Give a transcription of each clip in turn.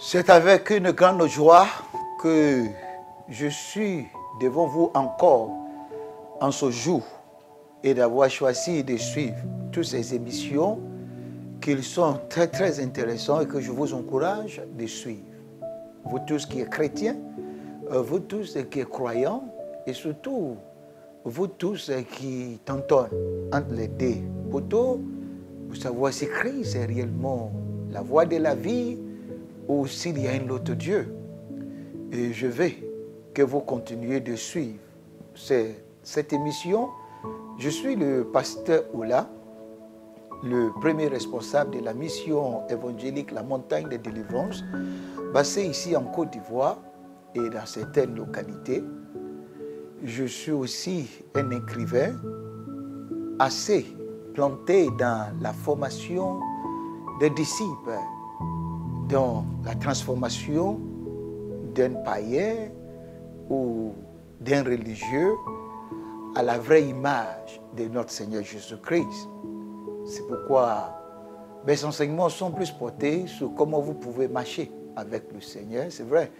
C'est avec une grande joie que je suis devant vous encore en ce jour et d'avoir choisi de suivre toutes ces émissions qui sont très très intéressantes et que je vous encourage de suivre. Vous tous qui êtes chrétiens, vous tous qui êtes croyants et surtout vous tous qui tentonnent entre les deux poteaux pour savoir si Christ est réellement la voie de la vie ou s'il y a un autre Dieu. Et je veux que vous continuiez de suivre cette émission. Je suis le pasteur Oula, le premier responsable de la mission évangélique La Montagne de Délivrance, basée ici en Côte d'Ivoire et dans certaines localités. Je suis aussi un écrivain assez planté dans la formation des disciples, dans la transformation d'un païen ou d'un religieux à la vraie image de notre Seigneur Jésus-Christ. C'est pourquoi mes enseignements sont plus portés sur comment vous pouvez marcher avec le Seigneur. C'est vrai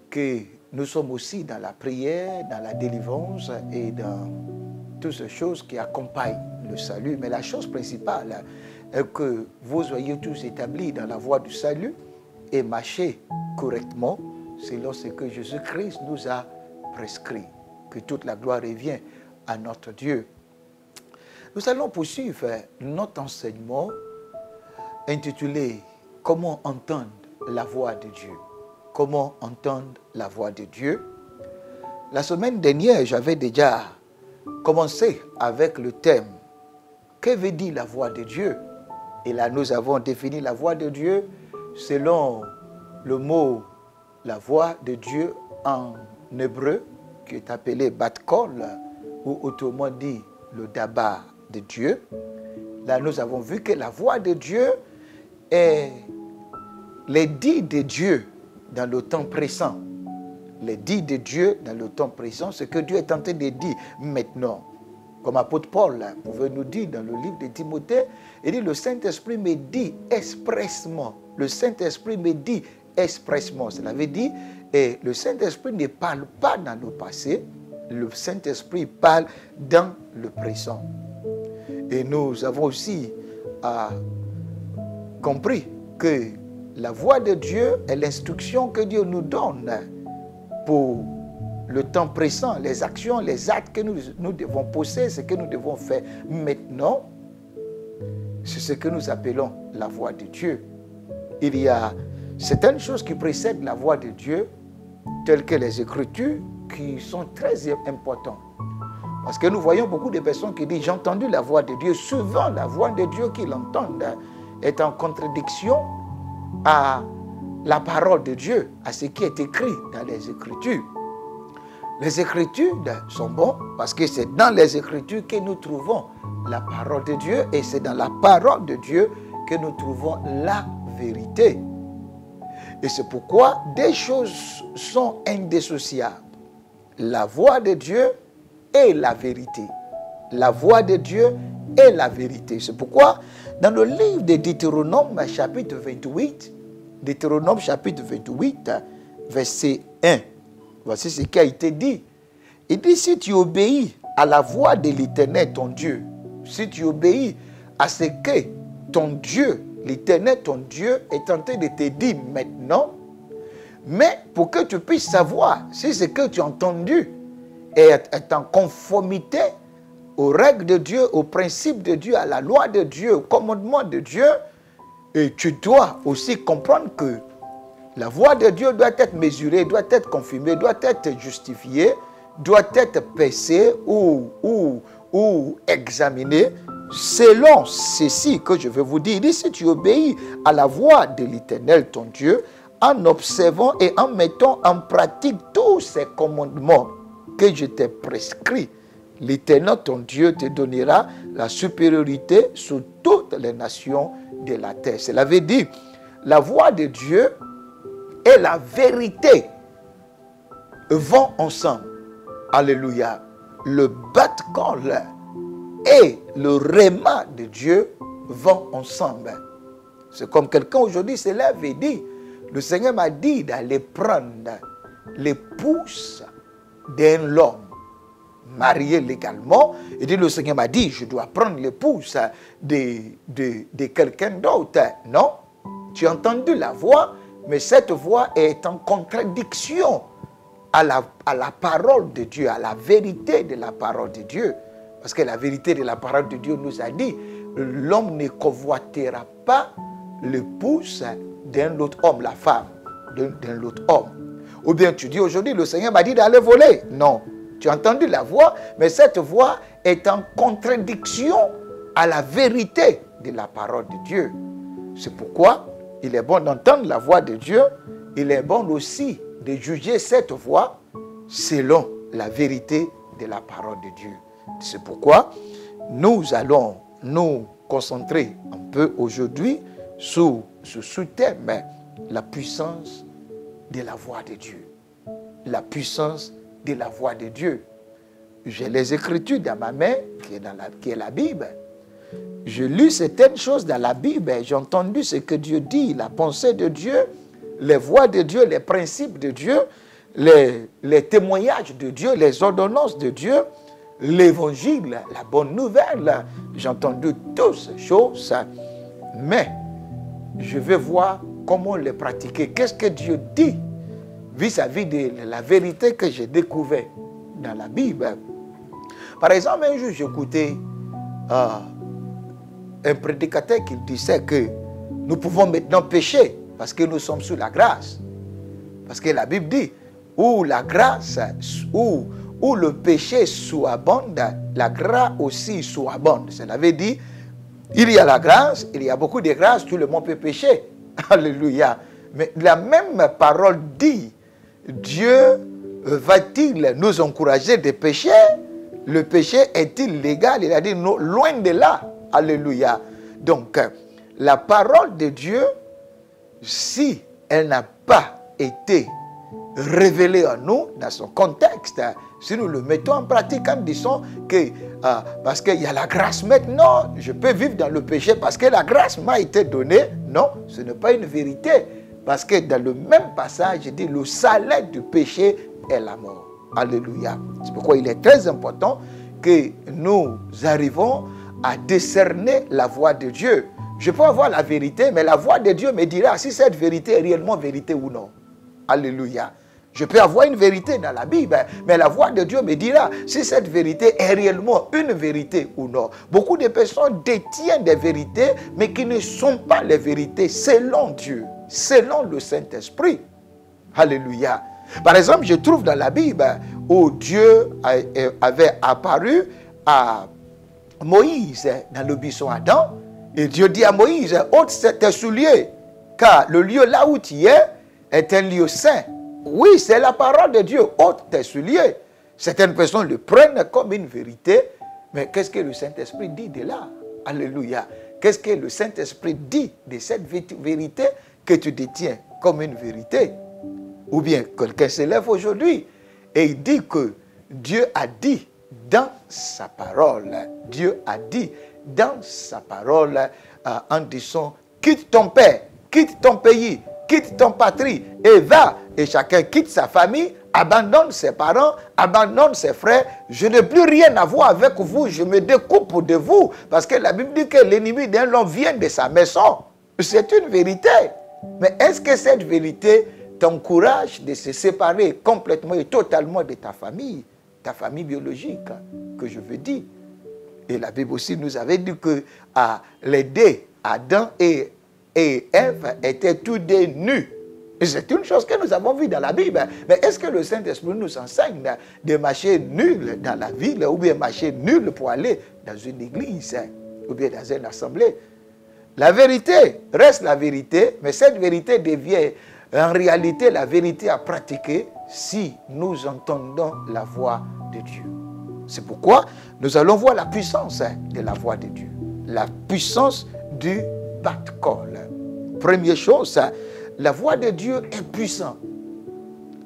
que nous sommes aussi dans la prière, dans la délivrance et dans toutes ces choses qui accompagnent le salut. Mais la chose principale est que vous soyez tous établis dans la voie du salut et marcher correctement selon ce que Jésus-Christ nous a prescrit. Que toute la gloire revient à notre Dieu. Nous allons poursuivre notre enseignement intitulé « Comment entendre la voix de Dieu ?» Comment entendre la voix de Dieu? La semaine dernière, j'avais déjà commencé avec le thème « Que veut dire la voix de Dieu ?» Et là, nous avons défini la voix de Dieu selon le mot « la voix de Dieu » en hébreu, qui est appelé « bat-kol » ou autrement dit le daba de Dieu. Là, nous avons vu que la voix de Dieu est les dits de Dieu dans le temps présent. Les dits de Dieu dans le temps présent, ce que Dieu est en train de dire maintenant. Comme apôtre Paul pouvait nous dire dans le livre de Timothée, il dit le Saint-Esprit me dit expressement. Le Saint-Esprit me dit expressement. Cela veut dire, et le Saint-Esprit ne parle pas dans le passé, le Saint-Esprit parle dans le présent. Et nous avons aussi compris que la voix de Dieu est l'instruction que Dieu nous donne pour le temps présent, les actions, les actes que nous devons poser, ce que nous devons faire maintenant. C'est ce que nous appelons la voix de Dieu. Il y a certaines choses qui précèdent la voix de Dieu, telles que les Écritures, qui sont très importantes. Parce que nous voyons beaucoup de personnes qui disent « J'ai entendu la voix de Dieu ». Souvent, la voix de Dieu qu'ils entendent est en contradiction à la parole de Dieu, à ce qui est écrit dans les Écritures. Les Écritures sont bonnes parce que c'est dans les Écritures que nous trouvons la parole de Dieu et c'est dans la parole de Dieu que nous trouvons la vérité. Et c'est pourquoi des choses sont indissociables. La voix de Dieu et la vérité. La voix de Dieu et la vérité. C'est pourquoi dans le livre de Deutéronome chapitre 28, Deutéronome chapitre 28, verset 1, voici ce qui a été dit. Il dit, si tu obéis à la voix de l'Éternel, ton Dieu, si tu obéis à ce que ton Dieu, l'Éternel, ton Dieu, est en train de te dire maintenant, mais pour que tu puisses savoir si ce que tu as entendu est en conformité aux règles de Dieu, aux principes de Dieu, à la loi de Dieu, au commandement de Dieu, et tu dois aussi comprendre que la voix de Dieu doit être mesurée, doit être confirmée, doit être justifiée, doit être pesée ou examinée selon ceci que je vais vous dire. Il dit, si tu obéis à la voix de l'Éternel, ton Dieu, en observant et en mettant en pratique tous ces commandements que je t'ai prescrits, l'Éternel, ton Dieu, te donnera la supériorité sur toutes les nations de la terre. Cela veut dire, la voix de Dieu et la vérité vont ensemble. Alléluia. Le bat-kol et le réma de Dieu vont ensemble. C'est comme quelqu'un aujourd'hui se lève et dit, le Seigneur m'a dit d'aller prendre l'épouse d'un homme marié légalement. Et dit, le Seigneur m'a dit, je dois prendre l'épouse de quelqu'un d'autre. Non, tu as entendu la voix, mais cette voix est en contradiction à la parole de Dieu, à la vérité de la parole de Dieu. Parce que la vérité de la parole de Dieu nous a dit, l'homme ne convoitera pas l'épouse d'un autre homme, la femme d'un autre homme. Ou bien tu dis aujourd'hui, le Seigneur m'a dit d'aller voler. Non, tu as entendu la voix, mais cette voix est en contradiction à la vérité de la parole de Dieu. C'est pourquoi il est bon d'entendre la voix de Dieu. Il est bon aussi de juger cette voix selon la vérité de la parole de Dieu. C'est pourquoi nous allons nous concentrer un peu aujourd'hui sur ce sous-thème, la puissance de la voix de Dieu. La puissance de la voix de Dieu. J'ai les Écritures dans ma main, qui est la Bible. Je lis certaines choses dans la Bible, j'ai entendu ce que Dieu dit, la pensée de Dieu, les voix de Dieu, les principes de Dieu, les témoignages de Dieu, les ordonnances de Dieu, l'évangile, la bonne nouvelle. J'ai entendu toutes ces choses, mais je vais voir comment les pratiquer. Qu'est-ce que Dieu dit vis-à-vis de la vérité que j'ai découverte dans la Bible. Par exemple, un jour, j'écoutais un prédicateur qui disait que nous pouvons maintenant pécher parce que nous sommes sous la grâce. Parce que la Bible dit, où la grâce, où le péché surabonde, la grâce aussi surabonde. Cela veut dire, il y a la grâce, il y a beaucoup de grâce, tout le monde peut pécher. Alléluia. Mais la même parole dit, Dieu va-t-il nous encourager de pécher? Le péché est-il légal? Il a dit, non, loin de là. Alléluia. Donc, la parole de Dieu, si elle n'a pas été révélée à nous dans son contexte, si nous le mettons en pratique en disant que parce qu'il y a la grâce maintenant, je peux vivre dans le péché parce que la grâce m'a été donnée, non, ce n'est pas une vérité. Parce que dans le même passage, il dit le salaire du péché est la mort. Alléluia. C'est pourquoi il est très important que nous arrivons à décerner la voix de Dieu. Je peux avoir la vérité, mais la voix de Dieu me dira si cette vérité est réellement vérité ou non. Alléluia. Je peux avoir une vérité dans la Bible, mais la voix de Dieu me dira si cette vérité est réellement une vérité ou non. Beaucoup de personnes détiennent des vérités, mais qui ne sont pas les vérités selon Dieu, selon le Saint-Esprit. Alléluia. Par exemple, je trouve dans la Bible où Dieu avait apparu à Moïse dans le buisson Adam, et Dieu dit à Moïse, ôte tes souliers, car le lieu là où tu es est un lieu saint. Oui, c'est la parole de Dieu, ôte tes souliers. Certaines personnes le prennent comme une vérité, mais qu'est-ce que le Saint-Esprit dit de là? Alléluia. Qu'est-ce que le Saint-Esprit dit de cette vérité que tu détiens comme une vérité? Ou bien quelqu'un se lève aujourd'hui et il dit que Dieu a dit dans sa parole, Dieu a dit dans sa parole en disant, quitte ton père, quitte ton pays, quitte ton patrie et va. Et chacun quitte sa famille, abandonne ses parents, abandonne ses frères. Je n'ai plus rien à voir avec vous, je me découpe de vous. Parce que la Bible dit que l'ennemi d'un homme vient de sa maison. C'est une vérité. Mais est-ce que cette vérité t'encourage de se séparer complètement et totalement de ta famille biologique, que je veux dire? Et la Bible aussi nous avait dit que les deux, Adam et Ève, étaient tous deux nus. C'est une chose que nous avons vue dans la Bible. Mais est-ce que le Saint-Esprit nous enseigne de marcher nul dans la ville ou bien marcher nul pour aller dans une église ou bien dans une assemblée? La vérité reste la vérité, mais cette vérité devient en réalité la vérité à pratiquer si nous entendons la voix de Dieu. C'est pourquoi nous allons voir la puissance de la voix de Dieu. La puissance du bat-call. Première chose, la voix de Dieu est puissante.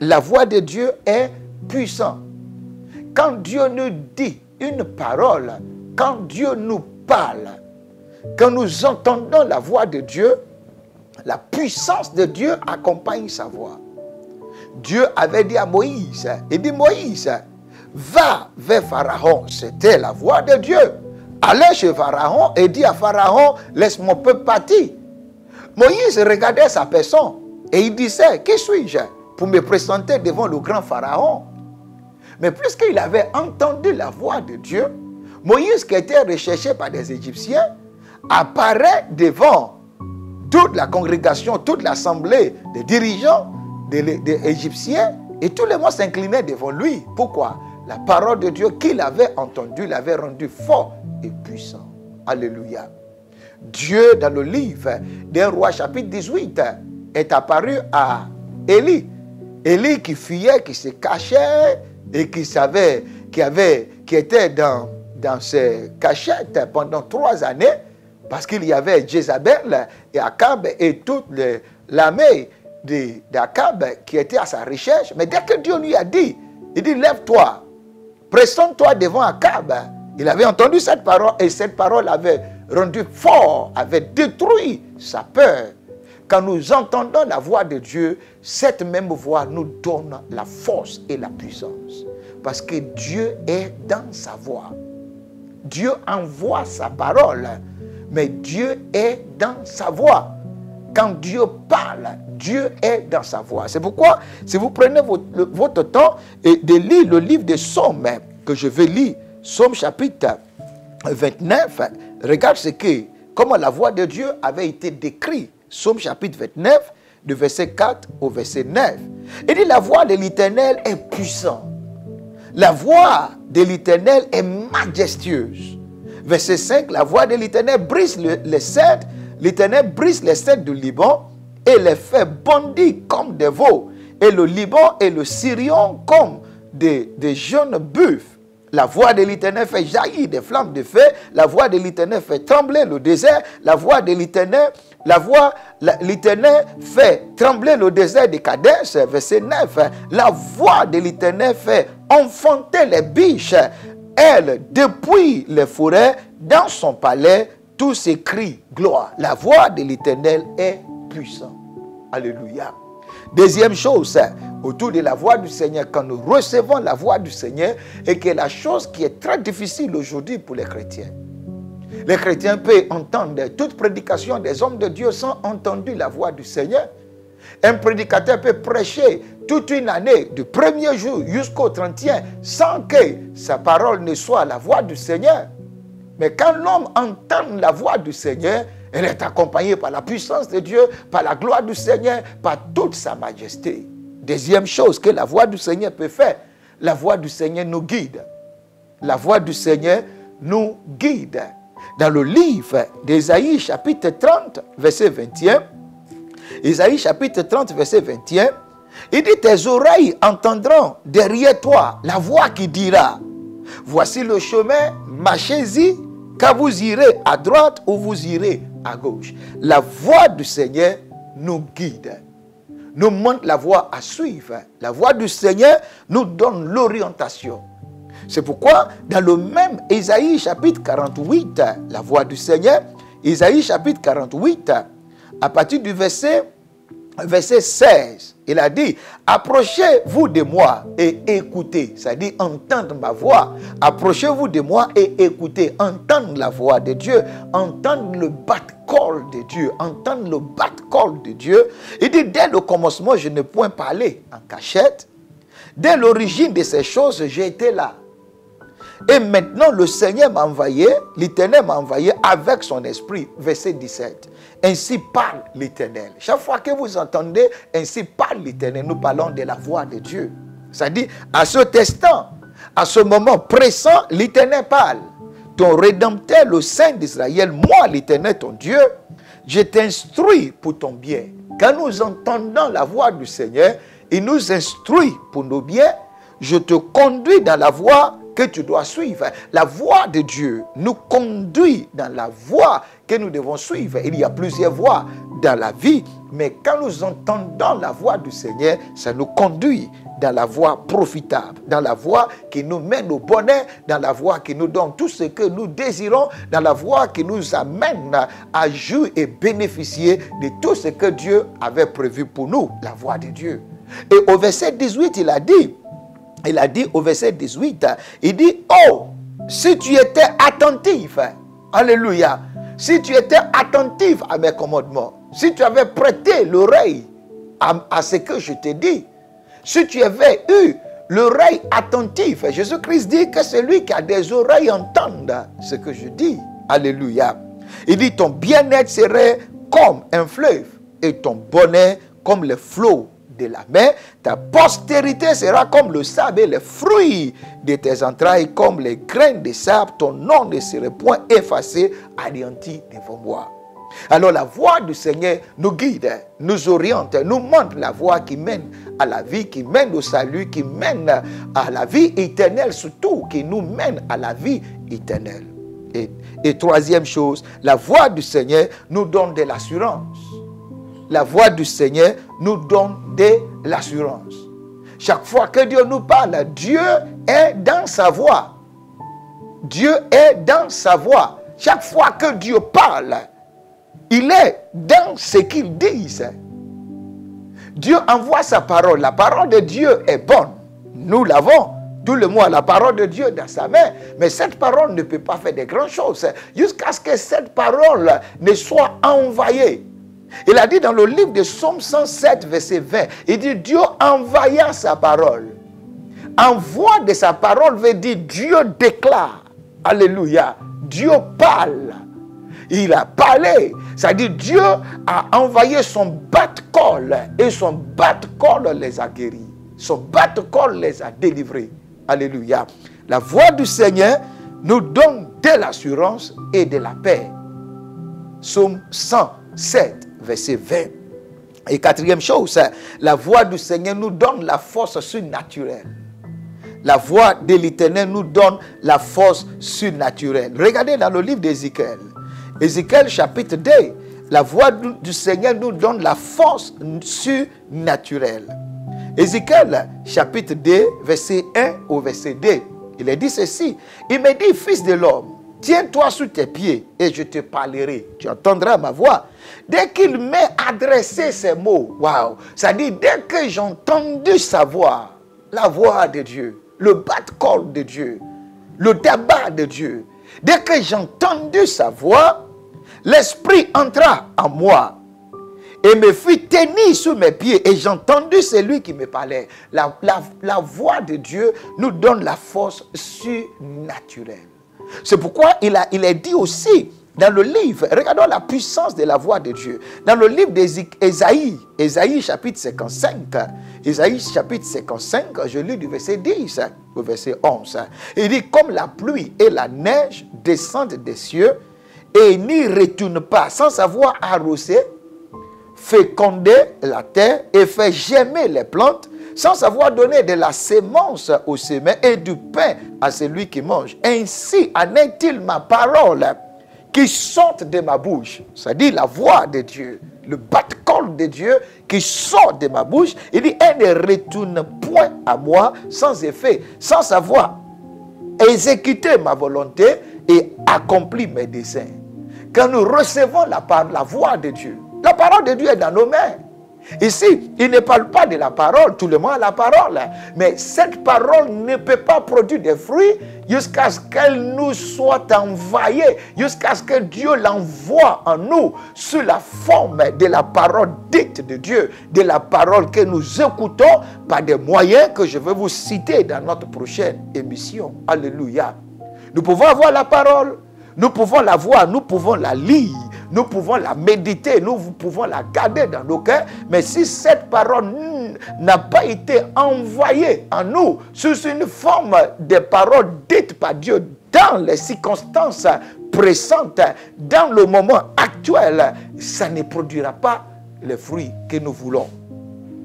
La voix de Dieu est puissante. Quand Dieu nous dit une parole, quand Dieu nous parle, quand nous entendons la voix de Dieu, La puissance de Dieu accompagne sa voix. Dieu avait dit à Moïse, il dit Moïse, va vers Pharaon. C'était la voix de Dieu. Allez chez Pharaon et dit à Pharaon, laisse mon peuple partir. Moïse regardait sa personne et il disait, qui suis-je pour me présenter devant le grand Pharaon? Mais puisqu'il avait entendu la voix de Dieu, Moïse, qui était recherché par des Égyptiens, apparaît devant toute la congrégation, toute l'assemblée des dirigeants des Égyptiens, et tout le monde s'inclinait devant lui. Pourquoi? La parole de Dieu qu'il avait entendue l'avait rendu fort et puissant. Alléluia. Dieu, dans le livre d'un roi chapitre 18, est apparu à Élie. Élie qui fuyait, qui se cachait et qui savait, qui était dans ses cachettes pendant 3 années, parce qu'il y avait Jézabel et Akab et toute l'armée d'Akab qui était à sa recherche. Mais dès que Dieu lui a dit, il dit, lève-toi, présente-toi devant Akab. Il avait entendu cette parole et cette parole avait rendu fort, avait détruit sa peur. Quand nous entendons la voix de Dieu, cette même voix nous donne la force et la puissance. Parce que Dieu est dans sa voix. Dieu envoie sa parole, mais Dieu est dans sa voix. Quand Dieu parle, Dieu est dans sa voix. C'est pourquoi, si vous prenez votre temps et de lire le livre des Psaumes que je vais lire, Psaume chapitre 29, regarde comment la voix de Dieu avait été décrite. Psaume chapitre 29, de verset 4 au verset 9. Il dit, la voix de l'Éternel est puissante. La voix de l'Éternel est majestueuse. Verset 5, la voix de l'Éternel brise les cèdres. L'Éternel brise les cèdres du Liban et les fait bondir comme des veaux. Et le Liban et le Sirion comme des jeunes buffles. La voix de l'Éternel fait jaillir des flammes de feu. La voix de l'Éternel fait trembler le désert. La voix de l'Éternel, l'Éternel fait trembler le désert de Kadès. Verset 9. La voix de l'Éternel fait enfanter les biches. Elle, depuis les forêts, dans son palais, tous ses cris, gloire. La voix de l'Éternel est puissante. Alléluia. Deuxième chose, autour de la voix du Seigneur, quand nous recevons la voix du Seigneur, et que la chose qui est très difficile aujourd'hui pour les chrétiens. Les chrétiens peuvent entendre toute prédication des hommes de Dieu sans entendre la voix du Seigneur. Un prédicateur peut prêcher toute une année, du premier jour jusqu'au 31, sans que sa parole ne soit la voix du Seigneur. Mais quand l'homme entend la voix du Seigneur, elle est accompagnée par la puissance de Dieu, par la gloire du Seigneur, par toute sa majesté. Deuxième chose que la voix du Seigneur peut faire, la voix du Seigneur nous guide. La voix du Seigneur nous guide. Dans le livre d'Ésaïe, chapitre 30, verset 21, Ésaïe, chapitre 30, verset 21, il dit, tes oreilles entendront derrière toi la voix qui dira, voici le chemin, marchez-y, car vous irez à droite ou vous irez à gauche. La voix du Seigneur nous guide, nous montre la voie à suivre. La voix du Seigneur nous donne l'orientation. C'est pourquoi dans le même Ésaïe chapitre 48, la voix du Seigneur, Ésaïe chapitre 48, à partir du verset 16, il a dit, approchez-vous de moi et écoutez, c'est-à-dire entendre ma voix. Approchez-vous de moi et écoutez, entendre la voix de Dieu, entendre le bat-call de Dieu, entendre le bat-call de Dieu. Il dit, dès le commencement, je n'ai point parlé en cachette. Dès l'origine de ces choses, j'ai été là. Et maintenant, le Seigneur m'a envoyé, l'Éternel m'a envoyé avec son esprit. Verset 17. Ainsi parle l'Éternel. Chaque fois que vous entendez, ainsi parle l'Éternel, nous parlons de la voix de Dieu. C'est-à-dire, à ce instant, à ce moment pressant, l'Éternel parle. Ton Rédempteur, le Saint d'Israël, moi l'Éternel, ton Dieu, je t'instruis pour ton bien. Quand nous entendons la voix du Seigneur, il nous instruit pour nos biens. Je te conduis dans la voie que tu dois suivre. La voie de Dieu nous conduit dans la voie que nous devons suivre. Il y a plusieurs voies dans la vie, Mais quand nous entendons la voix du Seigneur, ça nous conduit dans la voie profitable, dans la voie qui nous mène au bonheur, dans la voie qui nous donne tout ce que nous désirons, dans la voie qui nous amène à jouir et bénéficier de tout ce que Dieu avait prévu pour nous, la voie de Dieu. Et au verset 18, il a dit au verset 18, il dit, oh, si tu étais attentif, alléluia, si tu étais attentif à mes commandements, si tu avais prêté l'oreille à ce que je t'ai dit, si tu avais eu l'oreille attentive, Jésus-Christ dit que celui qui a des oreilles entende ce que je dis. Alléluia. Il dit, ton bien-être serait comme un fleuve et ton bonheur comme les flots de la mer. Ta postérité sera comme le sable et les fruits de tes entrailles comme les graines de sable. Ton nom ne serait point effacé, anéanti devant moi. Alors la voix du Seigneur nous guide, nous oriente, nous montre la voie qui mène à la vie, qui mène au salut, qui mène à la vie éternelle, surtout qui nous mène à la vie éternelle. Et troisième chose, la voix du Seigneur nous donne de l'assurance. La voix du Seigneur nous donne de l'assurance. Chaque fois que Dieu nous parle, Dieu est dans sa voix. Dieu est dans sa voix. Chaque fois que Dieu parle, il est dans ce qu'il dit. Dieu envoie sa parole. La parole de Dieu est bonne. Nous l'avons. Tout le monde a la parole de Dieu dans sa main. Mais cette parole ne peut pas faire de grandes choses jusqu'à ce que cette parole ne soit envoyée. Il a dit dans le livre de Psaume 107, verset 20, il dit Dieu envoya sa parole. Envoi de sa parole veut dire Dieu déclare. Alléluia. Dieu parle. Il a parlé. C'est-à-dire Dieu a envoyé son bat-col et son bat-col les a guéris. Son bat-col les a délivrés. Alléluia. La voix du Seigneur nous donne de l'assurance et de la paix. Psaume 107, verset 20. Et quatrième chose, la voix du Seigneur nous donne la force surnaturelle. La voix de l'Éternel nous donne la force surnaturelle. Regardez dans le livre d'Ézéchiel. Ézéchiel chapitre 2, la voix du Seigneur nous donne la force surnaturelle. Ézéchiel chapitre 2, verset 1 au verset 2. Il a dit ceci. Il me dit, fils de l'homme, tiens-toi sous tes pieds et je te parlerai. Tu entendras ma voix. Dès qu'il m'a adressé ces mots, waouh, ça dit dès que j'ai entendu sa voix, la voix de Dieu, le bat-col de Dieu, le tabac de Dieu, dès que j'ai entendu sa voix, l'Esprit entra en moi et me fit tenir sous mes pieds et j'ai entendu celui qui me parlait. La voix de Dieu nous donne la force surnaturelle. C'est pourquoi il a dit aussi dans le livre, regardons la puissance de la voix de Dieu. Dans le livre d'Ésaïe, Ésaïe chapitre 55, Ésaïe chapitre 55, je lis du verset 10 au verset 11. Il dit, comme la pluie et la neige descendent des cieux et n'y retournent pas sans avoir arrosé, féconder la terre et fait germer les plantes, sans avoir donné de la sémence au semeur et du pain à celui qui mange. Ainsi en est-il ma parole qui sort de ma bouche. C'est-à-dire la voix de Dieu, le bat-col de Dieu qui sort de ma bouche. Il dit, elle ne retourne point à moi sans effet, sans avoir exécuté ma volonté et accompli mes desseins. Quand nous recevons la voix de Dieu, la parole de Dieu est dans nos mains. Ici, il ne parle pas de la parole, tout le monde a la parole. Mais cette parole ne peut pas produire des fruits jusqu'à ce qu'elle nous soit envoyée, jusqu'à ce que Dieu l'envoie en nous sous la forme de la parole dite de Dieu, de la parole que nous écoutons par des moyens que je vais vous citer dans notre prochaine émission. Alléluia. Nous pouvons avoir la parole, nous pouvons la voir, nous pouvons la lire, nous pouvons la méditer, nous pouvons la garder dans nos cœurs. Mais si cette parole n'a pas été envoyée en nous sous une forme de parole dite par Dieu dans les circonstances pressantes, dans le moment actuel, ça ne produira pas les fruits que nous voulons.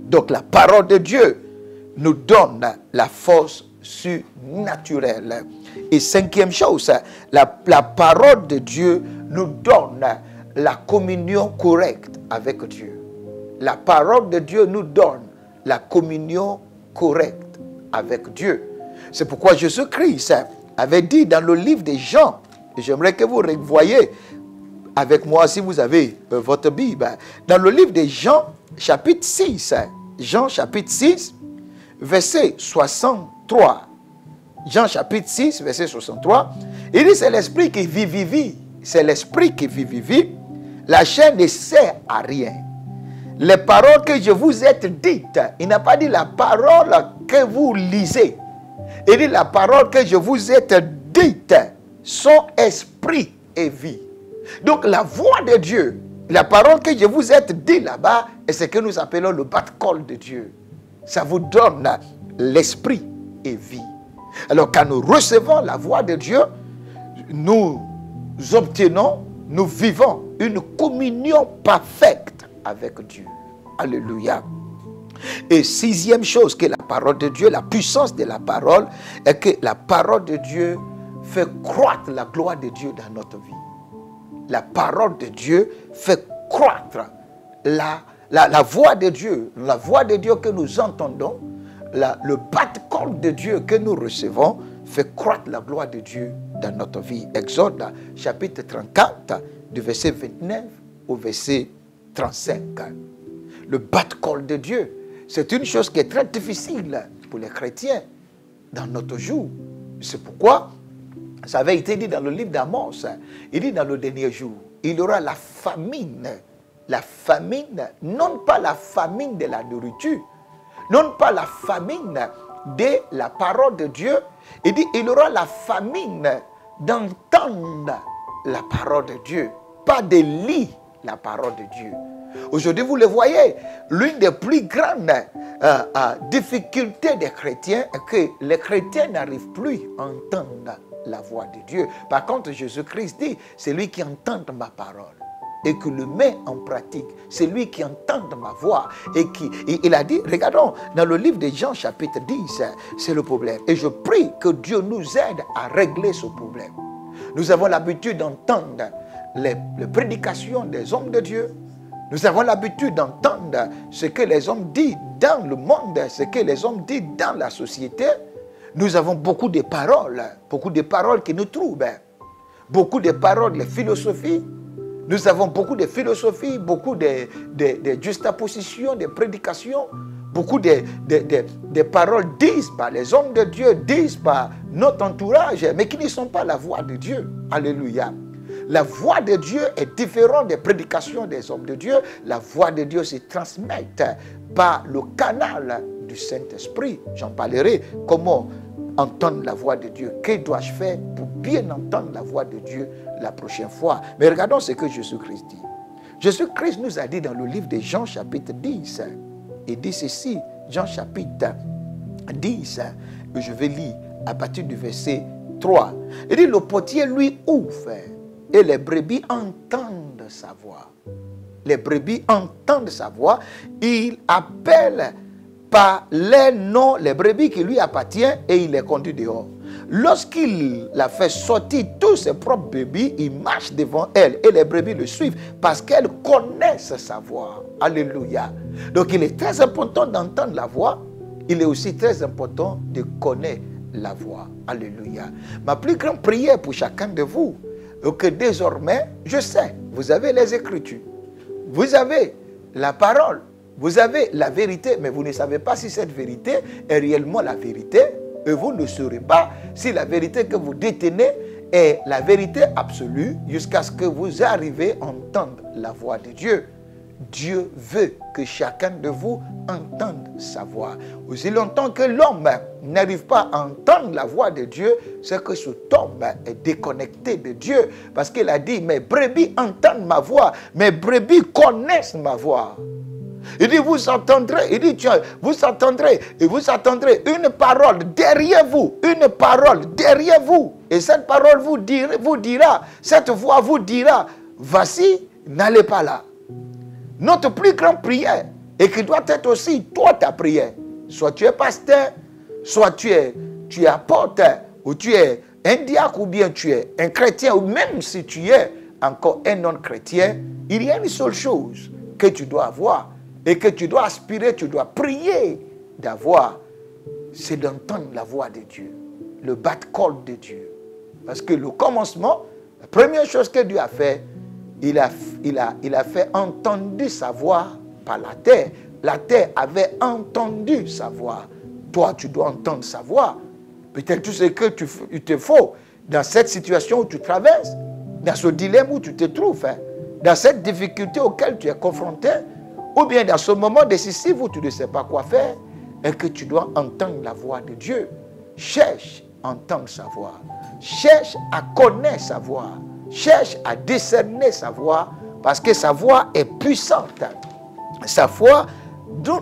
Donc la parole de Dieu nous donne la force surnaturelle. Et cinquième chose, la parole de Dieu nous donne la communion correcte avec Dieu. la parole de Dieu nous donne la communion correcte avec Dieu. C'est pourquoi Jésus-Christ avait dit dans le livre de Jean, et j'aimerais que vous revoyez avec moi si vous avez votre Bible, dans le livre de Jean, chapitre 6, Jean chapitre 6, verset 63. Jean chapitre 6, verset 63, il dit c'est l'esprit qui vivifie, c'est l'esprit qui vivifie, la chair ne sert à rien. Les paroles que je vous ai dites, il n'a pas dit la parole que vous lisez. Il dit la parole que je vous ai dite, son esprit et vie. Donc la voix de Dieu, la parole que je vous ai dit là-bas, est ce que nous appelons le bat-call de Dieu. Ça vous donne l'esprit et vie. Alors quand nous recevons la voix de Dieu, nous obtenons, nous vivons une communion parfaite avec Dieu. Alléluia. Et sixième chose que la parole de Dieu, la puissance de la parole, est que la parole de Dieu fait croître la gloire de Dieu dans notre vie. La parole de Dieu fait croître la voix de Dieu. La voix de Dieu que nous entendons, le bat-call de Dieu que nous recevons, fait croître la gloire de Dieu dans notre vie. Exode chapitre 34, du verset 29 au verset 35. Le bat-call de Dieu, c'est une chose qui est très difficile pour les chrétiens dans notre jour. C'est pourquoi ça avait été dit dans le livre d'Amos. Il dit dans le dernier jour, il y aura la famine. La famine, non pas la famine de la nourriture, non pas la famine de la parole de Dieu. Il dit, il y aura la famine d'entendre la parole de Dieu, pas de lire la parole de Dieu. Aujourd'hui, vous le voyez, l'une des plus grandes difficultés des chrétiens est que les chrétiens n'arrivent plus à entendre la voix de Dieu. Par contre, Jésus-Christ dit, c'est lui qui entend ma parole et qui le met en pratique. C'est lui qui entend ma voix. Et il a dit, regardons, dans le livre de Jean chapitre 10, c'est le problème. Et je prie que Dieu nous aide à régler ce problème. Nous avons l'habitude d'entendre les prédications des hommes de Dieu. Nous avons l'habitude d'entendre ce que les hommes disent dans le monde, ce que les hommes disent dans la société. Nous avons beaucoup de paroles qui nous troublent. Beaucoup de paroles, les philosophies. Nous avons beaucoup de philosophies, beaucoup de juxtapositions, de prédications, beaucoup de paroles dites par les hommes de Dieu, dites par notre entourage, mais qui ne sont pas la voix de Dieu. Alléluia. La voix de Dieu est différente des prédications des hommes de Dieu. La voix de Dieu se transmet par le canal du Saint-Esprit. J'en parlerai. Comment entendre la voix de Dieu? Que dois-je faire pour bien entendre la voix de Dieu la prochaine fois? Mais regardons ce que Jésus-Christ dit. Jésus-Christ nous a dit dans le livre de Jean chapitre 10. Il dit ceci, Jean chapitre 10. Je vais lire à partir du verset 3. Il dit, le potier lui ouvre et les brebis entendent sa voix. Les brebis entendent sa voix. Il appelle par les noms les brebis qui lui appartiennent et il les conduit dehors. Lorsqu'il a fait sortir tous ses propres brebis, il marche devant elles et les brebis le suivent parce qu'elles connaissent sa voix. Alléluia. Donc il est très important d'entendre la voix. Il est aussi très important de connaître la voix. Alléluia. Ma plus grande prière pour chacun de vous, que désormais, je sais, vous avez les Écritures, vous avez la parole, vous avez la vérité, mais vous ne savez pas si cette vérité est réellement la vérité, et vous ne saurez pas si la vérité que vous détenez est la vérité absolue jusqu'à ce que vous arrivez à entendre la voix de Dieu. Dieu veut que chacun de vous entende sa voix. Aussi longtemps que l'homme n'arrive pas à entendre la voix de Dieu, c'est que cet homme est déconnecté de Dieu. Parce qu'il a dit, mes brebis entendent ma voix, mes brebis connaissent ma voix. Il dit, vous entendrez, il dit, vous entendrez, et vous entendrez une parole derrière vous, une parole derrière vous. Et cette parole vous dira, cette voix vous dira, voici, n'allez pas là. Notre plus grande prière, et qui doit être aussi toi ta prière, soit tu es pasteur, soit tu es apôtre, ou tu es un diacre, ou bien tu es un chrétien, ou même si tu es encore un non-chrétien, il y a une seule chose que tu dois avoir, et que tu dois aspirer, tu dois prier d'avoir, c'est d'entendre la voix de Dieu, le bat-call de Dieu. Parce que le commencement, la première chose que Dieu a fait, il a fait entendre sa voix par la terre. La terre avait entendu sa voix. Toi, tu dois entendre sa voix. Peut-être tout ce que il te faut dans cette situation où tu traverses, dans ce dilemme où tu te trouves, dans cette difficulté auquel tu es confronté, ou bien dans ce moment décisif où tu ne sais pas quoi faire, et que tu dois entendre la voix de Dieu. Cherche à entendre sa voix. Cherche à connaître sa voix. Cherche à discerner sa voix, parce que sa voix est puissante. Sa voix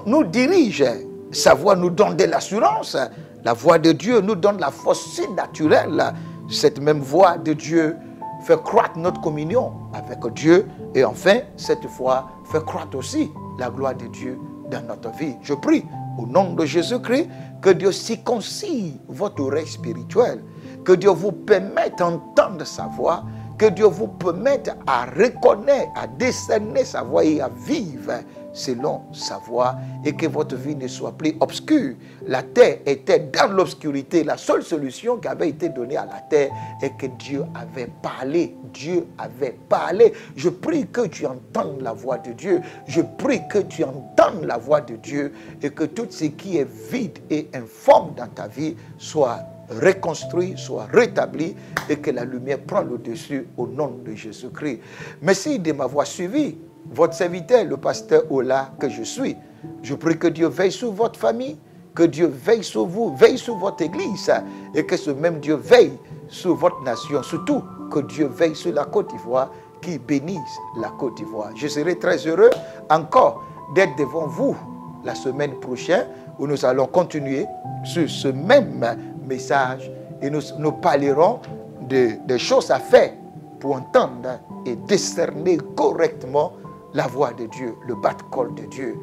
nous dirige. Sa voix nous donne de l'assurance. La voix de Dieu nous donne la force surnaturelle. Cette même voix de Dieu fait croître notre communion avec Dieu. Et enfin, cette foi fait croître aussi la gloire de Dieu dans notre vie. Je prie au nom de Jésus-Christ que Dieu circoncise votre oreille spirituelle. Que Dieu vous permette d'entendre sa voix. Que Dieu vous permette à reconnaître, à discerner sa voix et à vivre selon sa voix, et que votre vie ne soit plus obscure. La terre était dans l'obscurité. La seule solution qui avait été donnée à la terre est que Dieu avait parlé. Dieu avait parlé. Je prie que tu entendes la voix de Dieu. Je prie que tu entendes la voix de Dieu et que tout ce qui est vide et informe dans ta vie soit reconstruit, soit rétabli, et que la lumière prend le dessus au nom de Jésus-Christ. Merci de m'avoir suivi. Votre serviteur, le pasteur Ola, que je suis. Je prie que Dieu veille sur votre famille, que Dieu veille sur vous, veille sur votre église, et que ce même Dieu veille sur votre nation. Surtout, que Dieu veille sur la Côte d'Ivoire, qui bénisse la Côte d'Ivoire. Je serai très heureux encore d'être devant vous la semaine prochaine, où nous allons continuer sur ce même message, et nous parlerons des choses à faire pour entendre et discerner correctement la voix de Dieu, le bat-call de Dieu,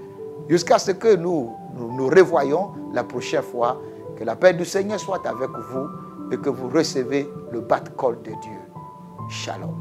jusqu'à ce que nous revoyons la prochaine fois. Que la paix du Seigneur soit avec vous et que vous recevez le bat-call de Dieu. Shalom.